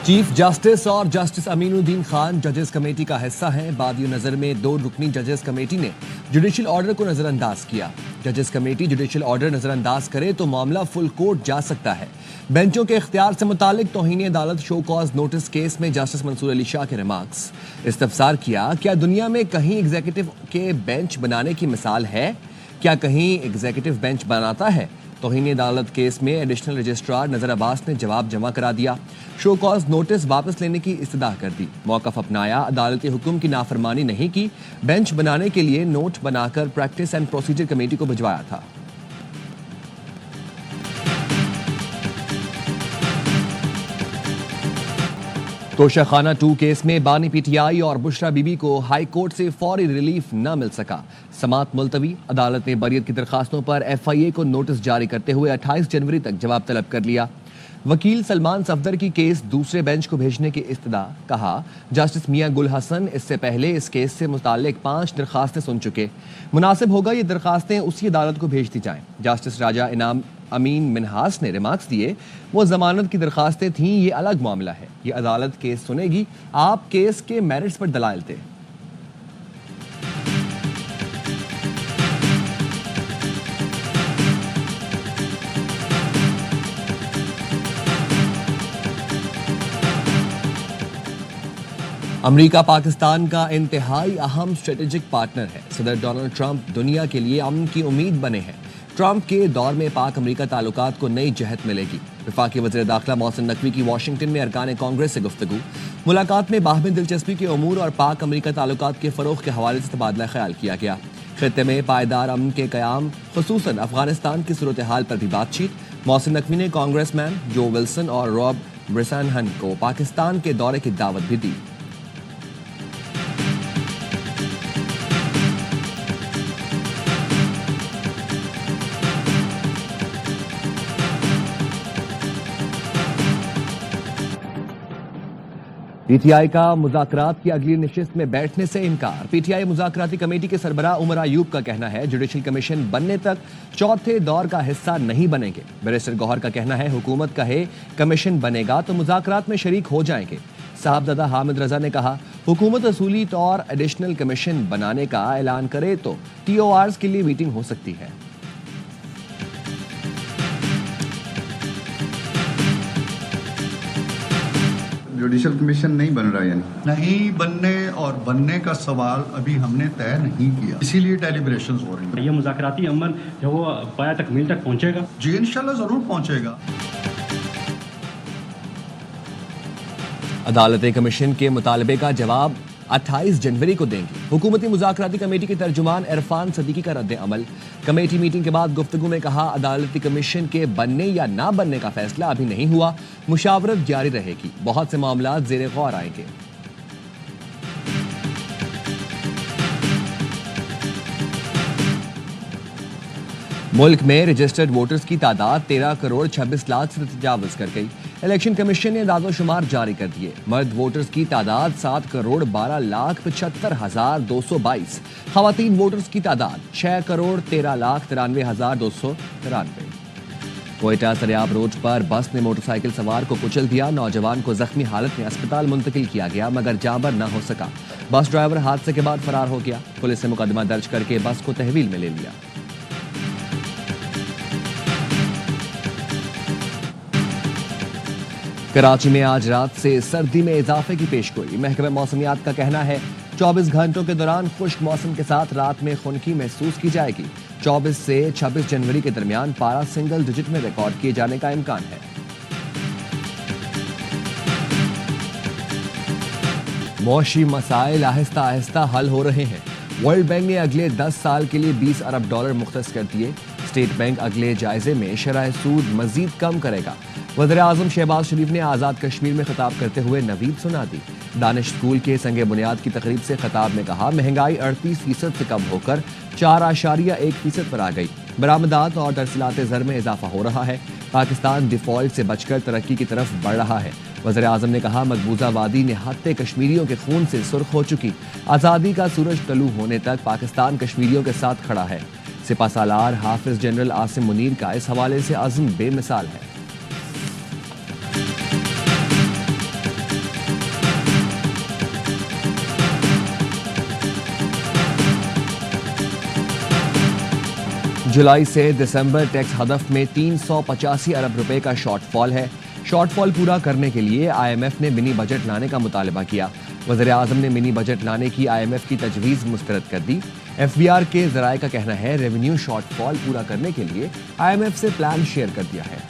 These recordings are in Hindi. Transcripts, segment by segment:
चीफ जस्टिस और जस्टिस अमीनुद्दीन खान जजेस कमेटी का हिस्सा हैं। बादियों नजर में 2 रुकनी जजेस कमेटी ने जुडिशियल ऑर्डर को नजरअंदाज किया। जजेस कमेटी जुडिशियल ऑर्डर नजरअंदाज करे तो मामला फुल कोर्ट जा सकता है। बेंचों के इख्तियार से मुतालिक तौहीन अदालत शो कॉज नोटिस केस में जस्टिस मंसूर अली शाह के रिमार्क्स। इस्तफसार किया, क्या दुनिया में कहीं एग्जीक्यूटिव के बेंच बनाने की मिसाल है? क्या कहीं एग्जीक्यूटिव बेंच बनाता है? तौहीन अदालत केस में एडिशनल रजिस्ट्रार नजर अब्बास ने जवाब जमा करा दिया। शो कॉज नोटिस वापस लेने की इस्तदा कर दी। मौक़िफ़ अपनाया, अदालती हुक्म की नाफरमानी नहीं की। बेंच बनाने के लिए नोट बनाकर प्रैक्टिस एंड प्रोसीजर कमेटी को भिजवाया था। तोशाखाना 2 केस में बानी पीटीआई और बुशरा बीबी को हाई कोर्ट से फौरी रिलीफ न मिल सका। समात मुलतवी। अदालत ने बरियत की दरखास्तों पर एफआईए को नोटिस जारी करते हुए 28 जनवरी तक जवाब तलब कर लिया। वकील सलमान सफदर की केस दूसरे बेंच को भेजने की इस्तदा। कहा, जस्टिस मियां गुल हसन इससे पहले इस केस से मुताल्लिक 5 दरखास्तें सुन चुके। मुनासिब होगा ये दरखास्तें उसी अदालत को भेज दी जाएं। जस्टिस राजा इनाम अमीन मिनहास ने रिमार्क्स दिए, वो जमानत की दरखास्तें थीं, ये अलग मामला है। ये अदालत केस सुनेगी, आप केस के मेरिट्स पर दलाइल दें। अमेरिका पाकिस्तान का इंतहाई अहम स्ट्रेटेजिक पार्टनर है। सदर डोनाल्ड ट्रंप दुनिया के लिए अमन की उम्मीद बने हैं। ट्रंप के दौर में पाक अमेरिका ताल्लुकात को नई जहत मिलेगी। वफाकी वज़ीर दाखिला मोहसिन नकवी की वाशिंगटन में अरकान कांग्रेस से गुफ्तगू। मुलाकात में बाहमी दिलचस्पी के उमूर और पाक अमेरिका ताल्लुकात के फ़रोग़ के हवाले से तबादला ख्याल किया गया। खित्ते में पायदार अमन के क़याम, खुसूसन अफगानिस्तान की सूरत हाल पर भी बातचीत। मोहसिन नकवी ने कांग्रेसमैन जो विल्सन और रॉब ब्रिसनहन को पाकिस्तान के दौरे की दावत भी दी। पीटीआई का मुज़ाकरात की अगली नशिस्त में बैठने से इनकार। पीटीआई मुज़ाकराती कमेटी के सरबराह उमर अयूब का कहना है, जुडिशल कमीशन बनने तक चौथे दौर का हिस्सा नहीं बनेंगे। बैरिस्टर गौहर का कहना है, हुकूमत कहे कमीशन बनेगा तो मुज़ाकरात में शरीक हो जाएंगे। साहबजादा हामिद रजा ने कहा, हुकूमत असूली तौर एडिशनल कमीशन बनाने का ऐलान करे तो टीओआर्स के लिए मीटिंग हो सकती है। जुडिशल कमीशन नहीं बन रहा, यानी नहीं बनने और बनने का सवाल अभी हमने तय नहीं किया, इसीलिए डेलिब्रेशंस हो रही हैं। ये मुज़ाकराती अमल जो वो पाया तकमील तक पहुंचेगा? जी इंशाल्लाह जरूर पहुंचेगा। अदालत कमीशन के मुतालबे का जवाब 28 जनवरी को देंगी। हुकूमती मुज़ाकराती कमेटी के तर्जुमान इरफान सदीकी का रद्द अमल। कमेटी मीटिंग के बाद गुफ्तगू में कहा, अदालती कमीशन के बनने या ना बनने का फैसला अभी नहीं हुआ, मुशावरत जारी रहेगी। बहुत से मामला ज़ेरे गौर आएंगे। मुल्क में रजिस्टर्ड वोटर्स की तादाद 13 करोड़ 26 लाख से तजावुज कर गई। इलेक्शन कमीशन ने दादोशुमार जारी कर दिए। मर्द वोटर्स की तादाद 7 करोड़ 12 लाख 75 हजार 222। खवातीन वोटर्स की तादाद 6 करोड़ 13 लाख 93 हजार 293। कोयटा सरियाब रोड पर बस ने मोटरसाइकिल सवार को कुचल दिया। नौजवान को जख्मी हालत में अस्पताल मुंतकिल किया गया, मगर जाबर न हो सका। बस ड्राइवर हादसे के बाद फरार हो गया। पुलिस ने मुकदमा दर्ज करके बस को तहवील में ले लिया। कराची में आज रात से सर्दी में इजाफे की पेशगोई। महकमा मौसमियात का कहना है, 24 घंटों के दौरान खुश्क मौसम के साथ रात में खुनकी महसूस की जाएगी। 24 से 26 जनवरी के दरमियान पारा सिंगल डिजिट में रिकॉर्ड किए जाने का इम्कान है। मौशी मसाइल आहिस्ता आहिस्ता हल हो रहे हैं। वर्ल्ड बैंक ने अगले 10 साल के लिए $20 अरब मुख्तस कर दिए। स्टेट बैंक अगले जायजे में शरह सूद मजीद कम करेगा। वज़ीर आज़म शहबाज शरीफ ने आज़ाद कश्मीर में खिताब करते हुए नवीद सुना दी। दानिश स्कूल के संगे बुनियाद की तकरीब से खिताब में कहा, महंगाई 38% से कम होकर 4.1% पर आ गई। बरामदात और तरसीलात ज़र में इजाफा हो रहा है। पाकिस्तान डिफॉल्ट से बचकर तरक्की की तरफ बढ़ रहा है। वज़ीर आज़म ने कहा, मकबूजा वादी निहत्ते कश्मीरियों के खून से सुर्ख हो चुकी। आज़ादी का सूरज तलू होने तक पाकिस्तान कश्मीरियों के साथ खड़ा है। सिपा सालार हाफिज जनरल आसिम मुनीर का इस हवाले से अज़्म बेमिसाल है। जुलाई से दिसंबर टैक्स हदफ में 385 अरब रुपए का शॉर्टफॉल है। शॉर्टफॉल पूरा करने के लिए IMF ने मिनी बजट लाने का मुतालबा किया। वज़ीर आज़म ने मिनी बजट लाने की IMF की तजवीज़ मुस्तरद कर दी। FBR के ज़राए का कहना है रेवेन्यू शॉर्टफॉल पूरा करने के लिए IMF से प्लान शेयर कर दिया है।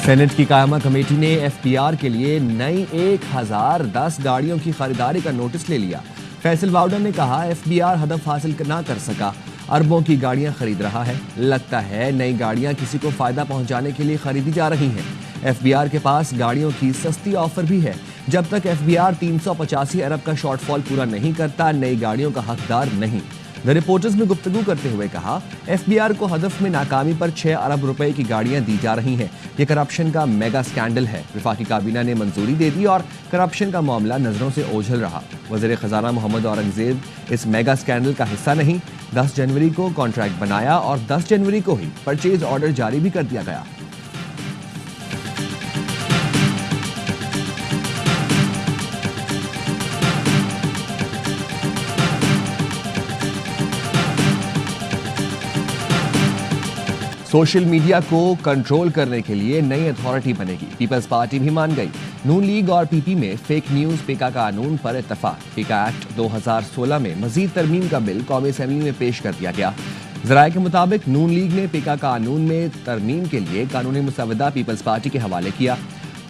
सेनेट की कायमा कमेटी ने FBR के लिए नई 1010 गाड़ियों की खरीदारी का नोटिस ले लिया। फैसल वाउडर ने कहा FBR हदफ हासिल ना कर सका, अरबों की गाड़ियां खरीद रहा है। लगता है नई गाड़ियां किसी को फायदा पहुंचाने के लिए खरीदी जा रही हैं। FBR के पास गाड़ियों की सस्ती ऑफर भी है। जब तक FBR 385 अरब का शॉर्टफॉल पूरा नहीं करता, नई गाड़ियों का हकदार नहीं। द रिपोर्टर्स में गुफ्तगू करते हुए कहा FBR को हदफ में नाकामी पर 6 अरब रुपए की गाड़ियां दी जा रही हैं। ये करप्शन का मेगा स्कैंडल है। वफाकी काबीना ने मंजूरी दे दी और करप्शन का मामला नजरों से ओझल रहा। वज़ीर खजाना मोहम्मद औरंगजेब इस मेगा स्कैंडल का हिस्सा नहीं। 10 जनवरी को कॉन्ट्रैक्ट बनाया और 10 जनवरी को ही परचेज ऑर्डर जारी भी कर दिया गया। सोशल मीडिया को कंट्रोल करने के लिए नई अथॉरिटी बनेगी। पीपल्स पार्टी भी मान गई। नून लीग और PP में फेक न्यूज पेका कानून पर इत्तफाक। पेका एक्ट 2016 में मजीद तरमीम का बिल कौमी असेंबली में पेश कर दिया गया। ज़राए के मुताबिक नून लीग ने पेका कानून में तरमीम के लिए कानूनी मुसवदा पीपल्स पार्टी के हवाले किया।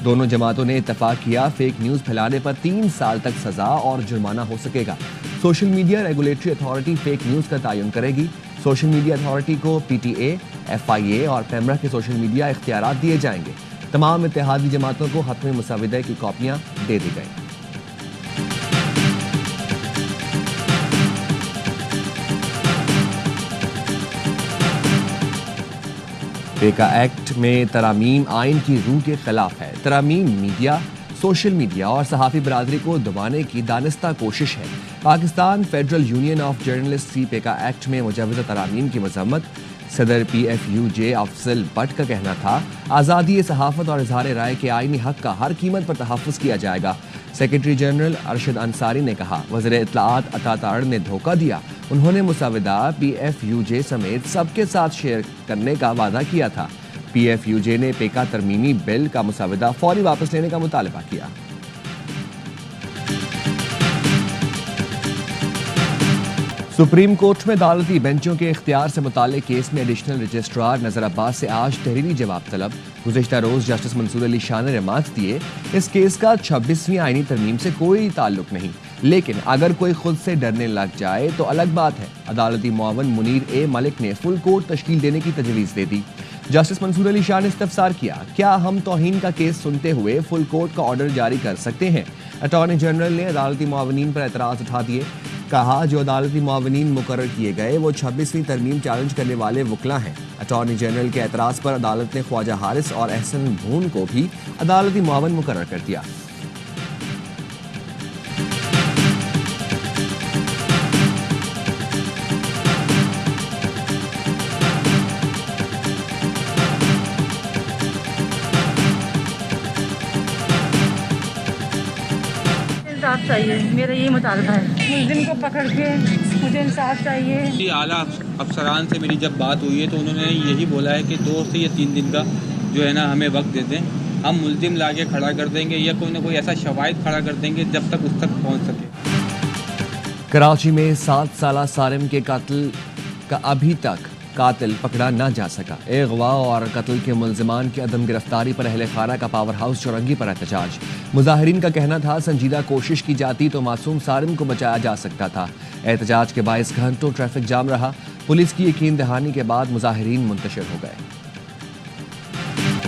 दोनों जमातों ने इत्तफाक किया फेक न्यूज फैलाने पर 3 साल तक सजा और जुर्माना हो सकेगा। Social media regulatory authority fake news का तयन करेगी। सोशल मीडिया अथॉरिटी को PTA, FIA और पेमरा के सोशल मीडिया इख्तियारात दिए जाएंगे। तमाम इत्तेहादी जमातों को हतमी मुसवदे की कॉपियां दे दी गई। पेका एक्ट में तरामीम आइन की रूह के खिलाफ है। तरामीम मीडिया, सोशल मीडिया और सहाफ़ी बरादरी को दबाने की दानिस्ता कोशिश है। Pakistan federal union of journalist की पेका एक्ट में मुजवज़ा तरामीम की मज़म्मत। सदर PFUJ अफजल भट्ट का कहना था आज़ादी सहाफ़त और इज़हार राय के आइनी हक़ का हर कीमत पर तहफ़्फ़ुज़ किया जाएगा। सेक्रेटरी जनरल अरशद अंसारी ने कहा वज़ीर इत्तलाआत अता तारड़ ने धोखा दिया। उन्होंने मुसवदा PFUJ समेत सबके साथ शेयर करने का वादा किया था। PFUJ ने पेका तरमीमी बिल का मुसवदा फौरी वापस लेने का मुतालबा किया। सुप्रीम कोर्ट में अदालती बेंचों के इख्तियार से मुताल्लिक केस में एडिशनल रजिस्ट्रार नजर अब्बास से आज तहरीरी जवाब तलब। गुज़िश्ता रोज जस्टिस मंसूर अली शाह ने रिमार्क्स दिए इस केस का 26वीं आईनी तरमीम से कोई ताल्लुक नहीं, लेकिन अगर कोई खुद से डरने लग जाए तो अलग बात है। अदालती मुआवन मुनीर ए मलिक ने फुल कोर्ट तश्कील देने की तजवीज़ दे दी। जस्टिस मंसूर अली शाह ने इस्तफसार किया क्या हम तौहीन का केस सुनते हुए फुल कोर्ट का ऑर्डर जारी कर सकते हैं। अटॉर्नी जनरल ने अदालती मुआवनीन पर एतराज़ उठा दिए। कहा जो अदालती मुआवनीन मुकर्रर किए गए वो 26वीं तरमीम चैलेंज करने वाले वकला हैं। अटॉर्नी जनरल के एतराज़ पर अदालत ने ख्वाजा हारिस और एहसन भून को भी अदालती मुआवन मुकर्रर कर दिया। इंसाफ चाहिए, मेरा यही मुतालबा है। मुलजिम को पकड़ के मुझे इंसाफ चाहिए। आला अफसरान से मेरी जब बात हुई है तो उन्होंने यही बोला है कि 2 से या 3 दिन का जो है ना हमें वक्त दे दें, हम मुलजिम लाके खड़ा कर देंगे या कोई ना कोई ऐसा शवाहिद खड़ा कर देंगे जब तक उस तक पहुँच सके। कराची में 7 साला सारिम के कातिल का अभी तक कातिल पकड़ा ना जा सका। अगवा और कत्ल के मुलजिमान की अदम गिरफ्तारी पर अहले खाना का पावर हाउस चौरंगी पर एहतजाज। मुजाहिरीन का कहना था संजीदा कोशिश की जाती तो मासूम सारिम को बचाया जा सकता था। एहतजाज के 22 घंटों ट्रैफिक जाम रहा। पुलिस की यकीन दहानी के बाद मुजाहिरीन मुंतशिर हो गए।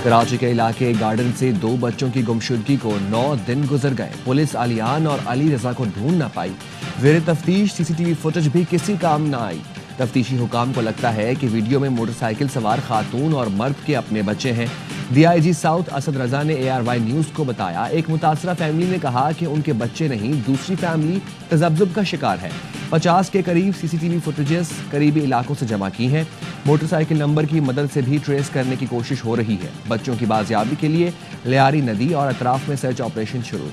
कराची के इलाके गार्डन से 2 बच्चों की गुमशुदगी को 9 दिन गुजर गए। पुलिस आलियान और अली रजा को ढूंढ ना पाई। ज़ेरे तफ्तीश CCTV फुटेज भी किसी काम ना आई। तफ्तीशी हुकाम को लगता है कि वीडियो में मोटरसाइकिल सवार खातून और मर्द के अपने बच्चे हैं। DIG साउथ असद रजा ने ARY न्यूज़ को बताया एक मुतासरा फैमिली ने कहा कि उनके बच्चे नहीं दूसरी फैमिली तजब्जुब का शिकार है। 50 के करीब CCTV फुटेजेस करीबी इलाकों से जमा की हैं। मोटरसाइकिल नंबर की मदद से भी ट्रेस करने की कोशिश हो रही है। बच्चों की बाजियाबी के लिए लियारी नदी और अतराफ में सर्च ऑपरेशन शुरू।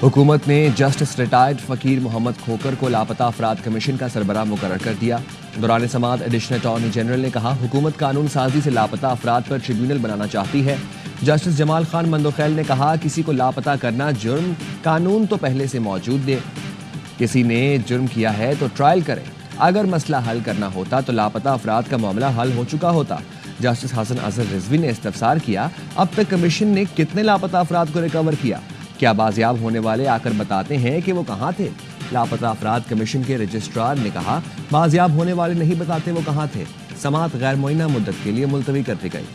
हुकूमत ने जस्टिस रिटायर्ड फकीर मोहम्मद खोकर को लापता अफराद कमीशन का सरबराह मुकर्रर कर दिया। दौरान समाअत एडिशनल अटॉर्नी जनरल ने कहा, हुकूमत कानून साजी से लापता अफराद पर ट्रिब्यूनल बनाना चाहती है। जस्टिस जमाल खान मंदोखैल ने कहा, किसी को लापता करना जुर्म, कानून तो पहले से मौजूद है। किसी ने जुर्म किया है तो ट्रायल करें। अगर मसला हल करना होता तो लापता अफराद का मामला हल हो चुका होता। जस्टिस हसन अजहर रिजवी ने इस्तफसार किया, अब तक कमीशन ने कितने लापता अफराद को रिकवर किया? क्या बाजियाब होने वाले आकर बताते हैं कि वो कहाँ थे? लापता अफराद कमीशन के रजिस्ट्रार ने कहा, बाजियाब होने वाले नहीं बताते वो कहाँ थे। समाअत गैर मुअय्यना मुद्दत के लिए मुलतवी कर दी गई।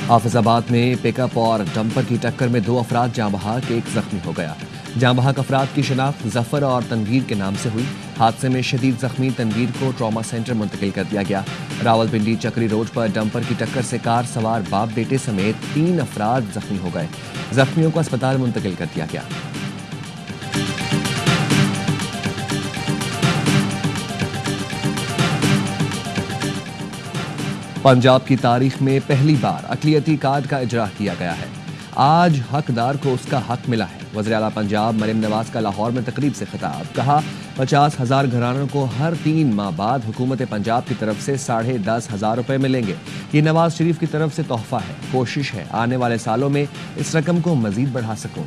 हाफिजाबाद में पिकअप और डंपर की टक्कर में 2 अफराद जाँ बहक, 1 जख्मी हो गया। जाँ बहक अफराद की शनाख्त जफर और तनवीर के नाम से हुई। हादसे में शदीद जख्मी तनवीर को ट्रॉमा सेंटर मुंतकिल कर दिया गया। रावलपिंडी चक्री रोड पर डंपर की टक्कर से कार सवार बाप बेटे समेत 3 अफराद जख्मी हो गए। जख्मियों को अस्पताल मुंतकिल कर दिया गया। पंजाब की तारीख में पहली बार अक़लियती कार्ड का इजरा किया गया है। आज हकदार को उसका हक मिला है। वज़ीर आला पंजाब मरियम नवाज का लाहौर में तकरीब से खिताब, कहा 50,000 घरानों को हर 3 माह बाद हुकूमत पंजाब की तरफ से 10,500 रुपए मिलेंगे। ये नवाज शरीफ की तरफ से तोहफा है। कोशिश है आने वाले सालों में इस रकम को मजीद बढ़ा सकूं।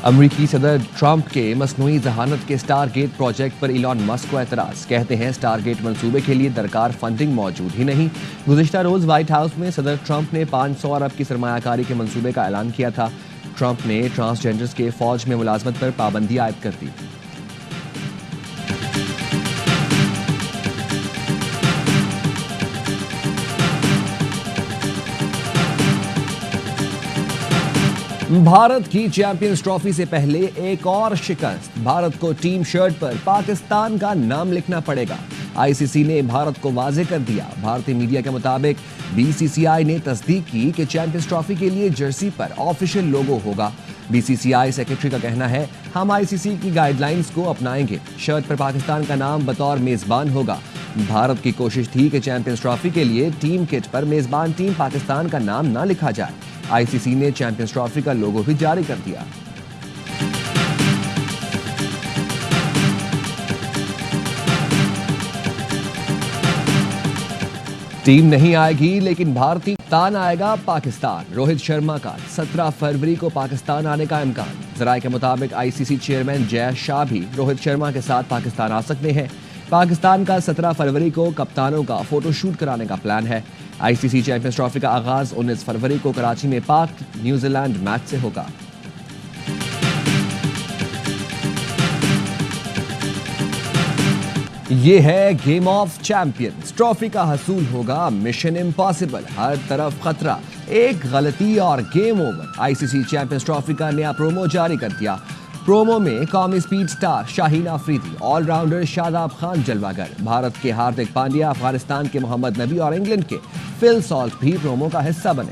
अमरीकी सदर ट्रंप के मसनूई जहानत के स्टारगेट प्रोजेक्ट पर इलॉन मस्क को एतराज़। कहते हैं स्टारगेट मंसूबे के लिए दरकार फंडिंग मौजूद ही नहीं। गुज़िश्ता रोज़ व्हाइट हाउस में सदर ट्रंप ने 500 अरब की सरमायाकारी के मंसूबे का ऐलान किया था। ट्रंप ने ट्रांसजेंडर्स के फौज में मुलाजमत पर पाबंदी आयद कर दी। भारत की चैंपियंस ट्रॉफी से पहले एक और शिकस्त। भारत को टीम शर्ट पर पाकिस्तान का नाम लिखना पड़ेगा। आईसीसी ने भारत को वाजे कर दिया। भारतीय मीडिया के मुताबिक बीसीसीआई ने तस्दीक की कि चैंपियंस ट्रॉफी के लिए जर्सी पर ऑफिशियल लोगो होगा। बीसीसीआई सेक्रेटरी का कहना है, हम आईसीसी की गाइडलाइंस को अपनाएंगे। शर्ट पर पाकिस्तान का नाम बतौर मेजबान होगा। भारत की कोशिश थी कि चैंपियंस ट्रॉफी के लिए टीम किट पर मेजबान टीम पाकिस्तान का नाम ना लिखा जाए। आईसीसी ने चैंपियंस ट्रॉफी का लोगो भी जारी कर दिया। टीम नहीं आएगी लेकिन भारतीय तान आएगा पाकिस्तान। रोहित शर्मा का 17 फरवरी को पाकिस्तान आने का इम्कान। जराये के मुताबिक आईसीसी चेयरमैन जय शाह भी रोहित शर्मा के साथ पाकिस्तान आ सकते हैं। पाकिस्तान का 17 फरवरी को कप्तानों का फोटोशूट कराने का प्लान है। आईसीसी चैंपियंस ट्रॉफी का आगाज 19 फरवरी को कराची में पाक न्यूजीलैंड मैच से होगा। ये है गेम ऑफ चैंपियंस। ट्रॉफी का हसूल होगा मिशन इम्पॉसिबल। हर तरफ खतरा, एक गलती और game over. ICC champions trophy का नया प्रोमो जारी कर दिया। प्रोमो में कौमी speed star Shaheen Afridi, all rounder Shadab Khan जलवागर, भारत के हार्दिक पांड्या, अफगानिस्तान के मोहम्मद नबी और इंग्लैंड के फिल सॉल्ट भी प्रोमो का हिस्सा बने।